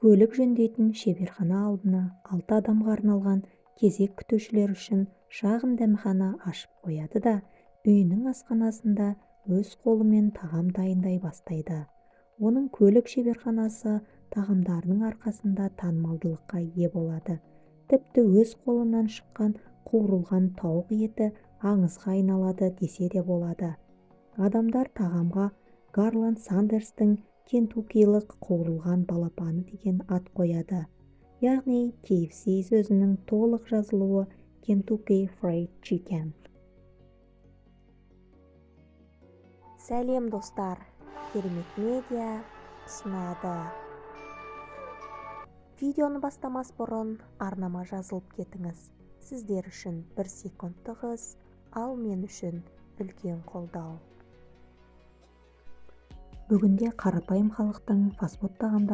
Көлік жөндейтін шеберхана алдына 6 адамға арналған кезек күтушілер үшін шағын дәмхана ашып қояды да үйінің асханасында өз қолымен тағам дайындай бастайды. Оның көлік шеберханасы тағамдарының арқасында танымалдылыққа ие болады. Тіпті өз қолынан шыққан қуырылған тауық еті аңызға айналады десе де болады. Адамдар тағамға Гарланд Сандерстің кентуккилік қуырылған балапаны деген ат қояды. Яғни KFC сөзінің толық жазылуы Kentucky Fried Chicken. Сәлем достар, Керемет Медиа ұсынады. Видеоны бастамас бұрын арнама жазылып кетіңіз. Сіздер үшін 1 секундтығыз, ал мен үшін үлкен қолдау. Бүгінде қарапайым халықтың фастфуд тағамдары